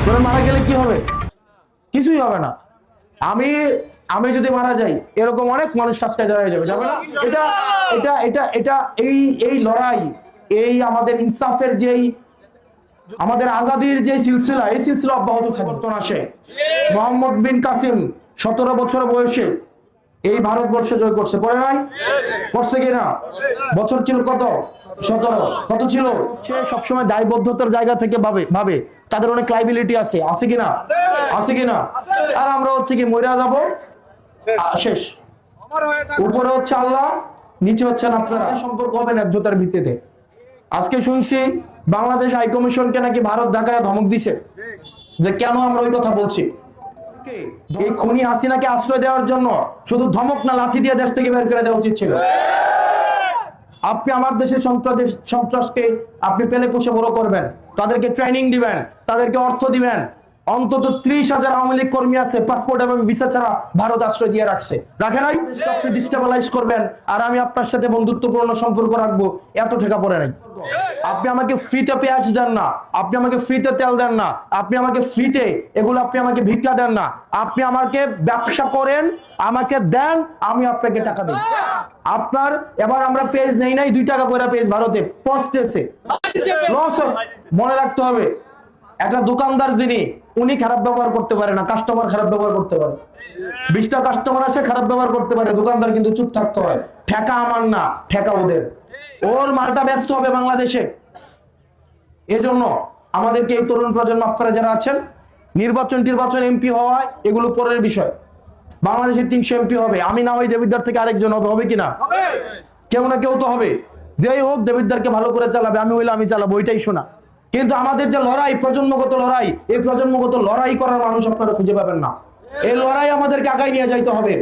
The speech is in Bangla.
তোরা মারা গেলে কি হবে? কিছুই হবে না। আমি আমি যদি মারা যাই এরকম অনেক মানুষ সাবস্ক্রাইব হয়ে যাবে, যাবে না? এটা এটা এটা এটা এই এই লড়াই, এই আমাদের ইনসাফের যেই আমাদের আজাদির যে সিলসিলা, এই সিলসিলা অব্যাহত থাকবে। আসে মোহাম্মদ বিন কাসিম 17 বছর বয়সে এই ভারতবর্ষে জয় করছে, পরে নাই? করছে কিনা? বছর ছিল কত? 17। কত ছিল? সে সবসময় দায়বদ্ধতার জায়গা থেকে ভাবে তাদের অনেক লাইবিলিটি আছে, আছে কিনা? আছে কিনা? আর আমরা হচ্ছে কি মরে যাব, শেষ। উপরে হচ্ছে আল্লাহ, নিচে হচ্ছেন আপনারা। সম্পর্ক হবে ন্যায্যতার ভিত্তিতে। আজকে শুনছি বাংলাদেশ হাই কমিশনকে নাকি ভারত ঢাকায় ধমক দিছে, যে কেন আমরা ওই কথা বলছি। এই খুনি হাসিনাকে আশ্রয় দেওয়ার জন্য শুধু ধমক না, লাঠি দিয়ে দেশ থেকে বের করে দেওয়া উচিত ছিল। আপনি আমার দেশের সন্ত্রাসকে আপনি পেলে পুষে বড় করবেন, তাদেরকে ট্রেনিং দিবেন, তাদেরকে অর্থ দিবেন। অন্তত 30,000 আওয়ামী লীগ কর্মী আছে পাসপোর্ট এবং ভিসা ছাড়া ভারত আশ্রয় দিয়ে রাখছে, রাখে নাই? আপনি ডিস্টেবলাইজ করবেন আর আমি আপনার সাথে বন্ধুত্বপূর্ণ সম্পর্ক রাখবো, এত টাকা পড়ে নাই। আপনি আমাকে ফ্রিতে পেঁয়াজ দেন না, আপনি আমাকে ফ্রিতে তেল দেন না, আপনি আমাকে ফ্রিতে এগুলো আপনি আমাকে ভিক্ষা দেন না। আপনি আমাকে ব্যবসা করেন, আমাকে দেন, আমি আপনাকে টাকা দেব। আপনার এবার আমরা পেজ নেই নাই, 2 টাকা করে পেজ ভারতে পৌঁছতেছে, লস। মনে রাখতে হবে, একটা দোকানদার যিনি, উনি খারাপ ব্যবহার করতে পারে না, কাস্টমার খারাপ ব্যবহার করতে পারে। 20টা কাস্টমার আসে খারাপ ব্যবহার করতে পারে, দোকানদার কিন্তু চুপ থাকতে হয়। ঠেকা আমার না, ঠেকা ওদের। ওর মালটা ব্যস্ত হবে বাংলাদেশে। এজন্য আমাদেরকে এই তরুণ প্রজন্ম, আপনারা যারা আছেন, নির্বাচন এমপি হওয়া এগুলো পরের বিষয়। বাংলাদেশে 300 এমপি হবে, আমি না হয় দেবিদ্দার থেকে আরেকজন হবে, হবে কিনা? কেউ না কেউ তো হবে। যেই হোক দেবিদ্দারকে ভালো করে চালাবে, আমি হইলে আমি চালাবো, ওইটাই শোনা। কিন্তু আমাদের যে লড়াই, প্রজন্মগত লড়াই, এই প্রজন্মগত লড়াই করার মানুষ আপনারা খুঁজে পাবেন না। এই লড়াই আমাদেরকে আগায় নিয়ে যাইতে হবে।